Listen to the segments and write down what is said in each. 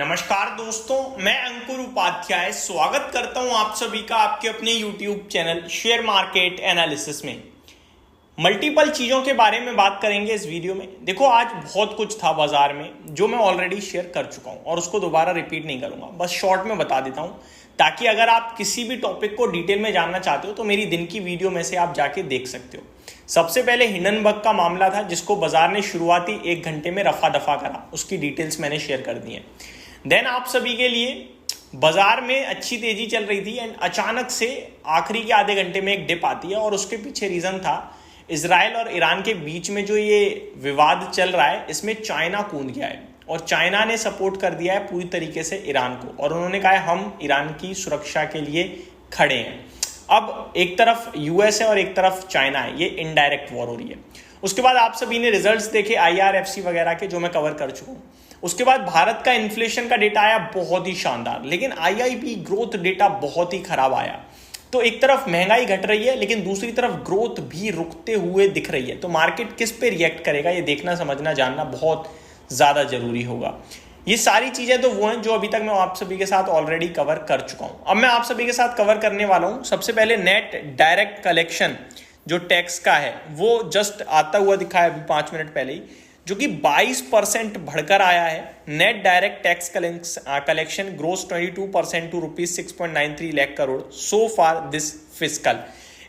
नमस्कार दोस्तों, मैं अंकुर उपाध्याय स्वागत करता हूं आप सभी का आपके अपने YouTube channel share market analysis में। मल्टीपल चीज़ों के बारे में बात करेंगे इस वीडियो में। देखो, आज बहुत कुछ था बाजार में जो मैं ऑलरेडी शेयर कर चुका हूं और उसको दोबारा रिपीट नहीं करूंगा, बस शॉर्ट में बता देता हूं ताकि अगर आप किसी भी टॉपिक को डिटेल में जानना चाहते हो तो मेरी दिन की वीडियो में से आप जाके देख सकते हो। सबसे पहले हिंडनबर्ग का मामला था जिसको बाजार ने शुरुआती 1 घंटे में रफा दफा करा, उसकी डिटेल्स मैंने शेयर कर दी है। देन आप सभी के लिए बाजार में अच्छी तेजी चल रही थी एंड अचानक से आखिरी के आधे घंटे में एक डिप आती है और उसके पीछे रीजन था इजराइल और ईरान के बीच में जो ये विवाद चल रहा है, इसमें चाइना कूद गया है और चाइना ने सपोर्ट कर दिया है पूरी तरीके से ईरान को और उन्होंने कहा है हम ईरान की सुरक्षा के लिए खड़े हैं। अब एक तरफ यूएस है और एक तरफ चाइना है, ये इनडायरेक्ट वॉर हो रही है। उसके बाद आप सभी ने रिजल्ट्स देखे आईआरएफसी वगैरह के, जो मैं कवर कर चुका हूँ। उसके बाद भारत का इन्फ्लेशन का डेटा आया बहुत ही शानदार, लेकिन आईआईपी ग्रोथ डेटा बहुत ही खराब आया। तो एक तरफ महंगाई घट रही है लेकिन दूसरी तरफ ग्रोथ भी रुकते हुए दिख रही है। तो मार्केट किस पे रिएक्ट करेगा, ये देखना समझना जानना बहुत ज़्यादा जरूरी होगा। ये सारी चीज़ें तो वो हैं जो अभी तक मैं आप सभी के साथ ऑलरेडी कवर कर चुका हूँ। अब मैं आप सभी के साथ कवर करने वाला हूँ सबसे पहले नेट डायरेक्ट कलेक्शन जो टैक्स का है, वो जस्ट आता हुआ दिखा है अभी 5 मिनट पहले ही, जो कि 22% बढ़कर आया है। Net direct tax collection gross 22% to ₹6.93 lakh crore so far this fiscal.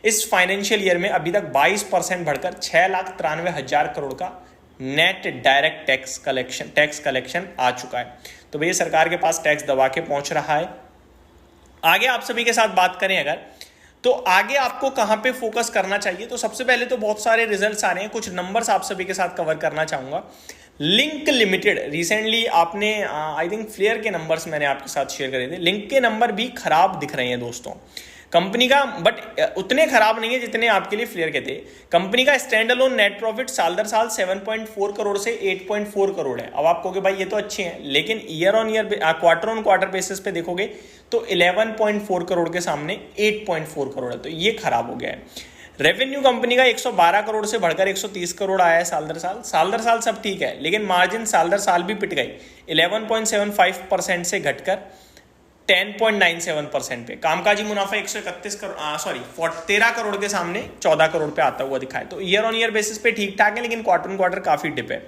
इस फाइनेंशियल ईयर में अभी तक 22% बढ़कर 6,93,000 करोड़ का नेट डायरेक्ट टैक्स कलेक्शन आ चुका है। तो भैया सरकार के पास टैक्स दबा के पहुंच रहा है। आगे आप सभी के साथ बात करें अगर, तो आगे आपको कहां पे फोकस करना चाहिए, तो सबसे पहले तो बहुत सारे रिजल्ट्स आ रहे हैं, कुछ नंबर्स आप सभी के साथ कवर करना चाहूंगा। लिंक लिमिटेड रिसेंटली आपने आई थिंक फ्लेयर के नंबर्स मैंने आपके साथ शेयर करे थे। लिंक के नंबर भी खराब दिख रहे हैं दोस्तों कंपनी का, बट उतने खराब नहीं है जितने आपके लिए फ्लेयर के थे। कंपनी का स्टैंड अलोन नेट प्रॉफिट साल दर साल 7.4 करोड़ से 8.4 करोड़ है। अब आप कहोगे भाई ये तो अच्छे हैं, लेकिन year on year quarter on quarter basis पे देखोगे तो 11.4 करोड़ के सामने 8.4 करोड़ है, तो ये खराब हो गया है। रेवेन्यू कंपनी का 112 करोड़ से बढ़कर 130 करोड़ आया है साल दर साल सब ठीक है, लेकिन मार्जिन साल दर साल भी पिट गई 11.75% से घटकर 10.97% पे। कामकाजी मुनाफा 131 करोड़ 13 करोड़ के सामने 14 करोड़ पे आता हुआ दिखा है। तो ईयर ऑन ईयर बेसिस पे ठीक ठाक है, लेकिन क्वार्टर ऑन क्वार्टर काफी डिप है।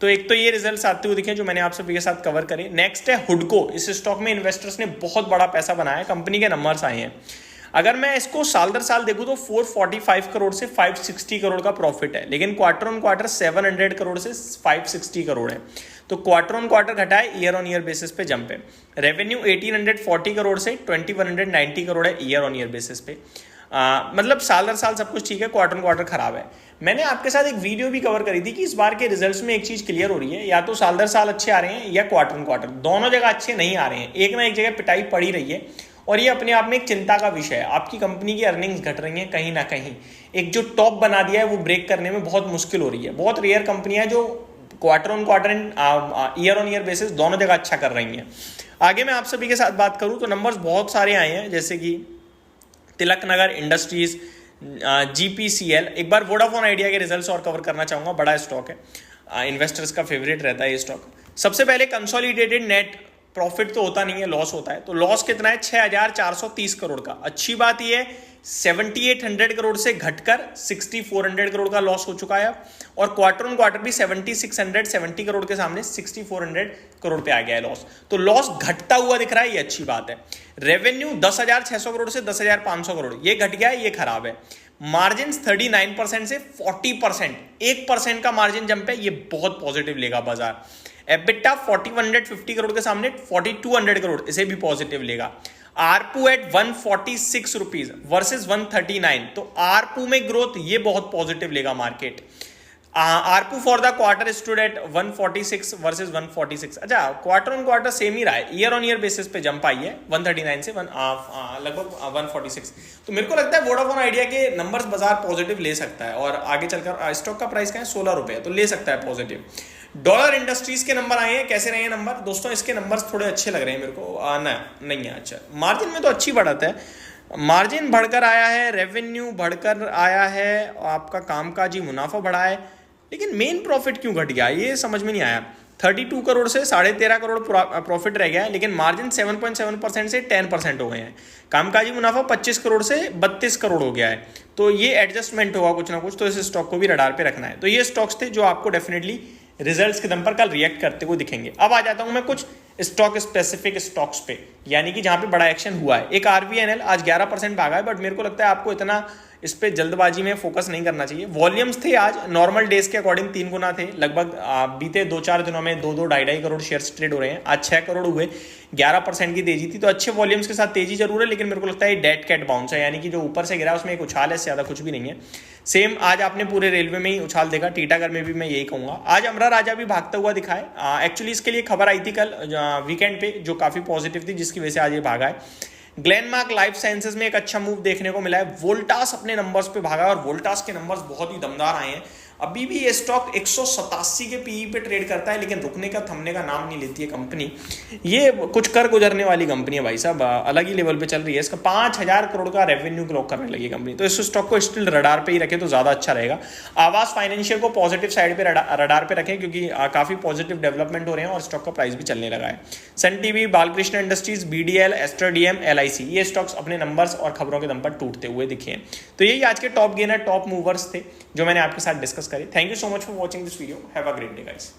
तो एक तो ये रिजल्ट्स आते हुए दिखे जो मैंने आप सभी के साथ कवर करे। नेक्स्ट है हुडको। इस स्टॉक में इन्वेस्टर्स ने बहुत बड़ा पैसा बनाया है, कंपनी के नंबर्स आए हैं। अगर मैं इसको साल दर साल देखूं तो 445 करोड़ से 560 करोड़ का प्रॉफिट है, लेकिन क्वार्टर ऑन क्वार्टर 700 करोड़ से 560 करोड़ है। तो क्वार्टर ऑन क्वार्टर घटा है, ईयर ऑन ईयर बेसिस पे जंप है। रेवेन्यू 1840 करोड़ से 2190 करोड़ है ईयर ऑन ईयर बेसिस पे। मतलब साल दर साल सब कुछ ठीक है, क्वार्टर ऑन क्वार्टर खराब है। मैंने आपके साथ एक वीडियो भी कवर करी थी कि इस बार के रिजल्ट्स में एक चीज क्लियर हो रही है, या तो साल दर साल अच्छे आ रहे हैं या क्वार्टर ऑन क्वार्टर, दोनों जगह अच्छे नहीं आ रहे हैं। एक ना एक जगह पिटाई पड़ी रही है और ये अपने आप में एक चिंता का विषय है। आपकी कंपनी की अर्निंग्स घट रही हैं कहीं ना कहीं, एक जो टॉप बना दिया है वो ब्रेक करने में बहुत मुश्किल हो रही है। बहुत रेयर कंपनियां हैं जो quarter on quarter and year on year basis दोनों जगह अच्छा कर रही हैं। आगे मैं आप सभी के साथ बात करूं तो नंबर्स बहुत सारे आए हैं, जैसे कि तिलक नगर इंडस्ट्रीज, जीपीसीएल। एक बार वोडाफोन आइडिया के रिजल्ट्स और कवर करना चाहूंगा, बड़ा स्टॉक है, इन्वेस्टर्स का फेवरेट रहता है ये स्टॉक। सबसे पहले कंसोलिडेटेड नेट प्रॉफिट तो होता नहीं है, लॉस होता है। तो लॉस कितना है, 6430 करोड़ का। अच्छी बात यह है 7800 करोड़ से घटकर 6400 करोड़ का लॉस हो चुका है, और क्वार्टर ऑन क्वार्टर भी 7670 करोड़ के सामने 6400 करोड़ पे आ गया है लॉस। तो लॉस घटता हुआ दिख रहा है, ये अच्छी बात है। रेवेन्यू 10,600 करोड़ से 10,500 करोड़, ये घट गया है, ये खराब है। मार्जिन 39% से 40%, 1% का मार्जिन जंप है, ये बहुत पॉजिटिव लेगा बाजार। एबिटा 4150 करोड़ के सामने 4200 करोड़, इसे भी पॉजिटिव लेगा। आरपू एट 146 रुपीज वर्सेज 139, तो आरपू में ग्रोथ ये बहुत पॉजिटिव लेगा market. ARPU for the quarter stood at 146 versus 146। अच्छा, क्वार्टर ऑन क्वार्टर सेम ही रहा है, ईयर ऑन ईयर बेसिस पे जंप आई है 139 से लगभग 146। तो मेरे को लगता है वोडाफोन आइडिया के नंबर्स बाजार पॉजिटिव ले सकता है, और आगे चलकर स्टॉक का प्राइस क्या है 16 रुपए, तो ले सकता है पॉजिटिव। डॉलर इंडस्ट्रीज के नंबर आए हैं, कैसे रहे हैं नंबर दोस्तों? इसके नंबर्स थोड़े अच्छे लग रहे हैं मेरे को। नहीं है, अच्छा मार्जिन में तो अच्छी बढ़त है, मार्जिन बढ़कर आया है, रेवेन्यू बढ़कर आया है, आपका कामकाजी मुनाफा बढ़ा है, लेकिन मेन प्रॉफिट क्यों घट गया ये समझ में नहीं आया। 32 करोड़ से 13.5 करोड़ प्रॉफिट रह गया है, लेकिन मार्जिन 7.7% से 10% हो गए हैं। कामकाजी मुनाफा 25 करोड़ से 32 करोड़ हो गया है। तो ये एडजस्टमेंट होगा कुछ ना कुछ, तो इस स्टॉक को भी रडार पे रखना है। तो ये स्टॉक्स थे जो आपको डेफिनेटली रिजल्ट्स के दम पर कल रिएक्ट करते हुए दिखेंगे। अब आ जाता हूं मैं कुछ स्टॉक स्पेसिफिक स्टॉक्स पे, यानी कि जहां पे बड़ा एक्शन हुआ है। एक आरवीएनएल आज 11% भागा है, बट मेरे को लगता है आपको इतना इस पे जल्दबाजी में फोकस नहीं करना चाहिए। वॉल्यूम्स थे आज नॉर्मल डेज के अकॉर्डिंग 3 गुना थे लगभग। बीते 2-4 दिनों में 2-2.5 करोड़ शेयर्स ट्रेड हो रहे हैं। आज 6 करोड़ हुए, 11% की तेजी थी। तो अच्छे वॉल्यूम्स के साथ तेजी जरूर है, लेकिन मेरे को लगता है डेड कैट बाउंस है, यानी कि जो ऊपर से गिरा उसमें एक उछाल है, ज्यादा कुछ भी नहीं है। सेम आज आपने पूरे रेलवे में ही उछाल देखा, टीटागढ़ में भी मैं यही कहूंगा। आज अमरा राजा भी भागता हुआ दिखा है। एक्चुअली इसके लिए खबर आई थी कल वीकेंड पे, जो काफी पॉजिटिव थी, जिसकी वजह से आज ये भागा है। ग्लेनमार्क लाइफ साइंसेज में एक अच्छा मूव देखने को मिला है। वोल्टास अपने नंबर्स पे भागा और वोल्टास के नंबर्स बहुत ही दमदार आए हैं। अभी भी ये स्टॉक 187 के पीई पे ट्रेड करता है, लेकिन रुकने का थमने का नाम नहीं लेती है कंपनी। ये कुछ कर गुजरने वाली कंपनी है भाई साहब, अलग ही लेवल पे चल रही है। इसका 5000 करोड़ का रेवेन्यू क्लॉक करने लगी कंपनी। तो इस स्टॉक को स्टिल रडार पे ही रखें तो ज्यादा अच्छा रहेगा। आवास फाइनेंशियल को पॉजिटिव साइड पे रडार पे रखें, क्योंकि काफी पॉजिटिव डेवलपमेंट हो रहे हैं और स्टॉक का प्राइस भी चलने लगा है। Sun TV, Balkrishna industries, BDL, Aster DM, LIC, ये स्टॉक्स अपने नंबर्स और खबरों के दम पर टूटते हुए दिखे हैं। तो यही आज के टॉप गेनर, टॉप मूवर्स थे जो मैंने आपके साथ डिस्कस करी। Thank you so much for watching this video. Have a great day guys.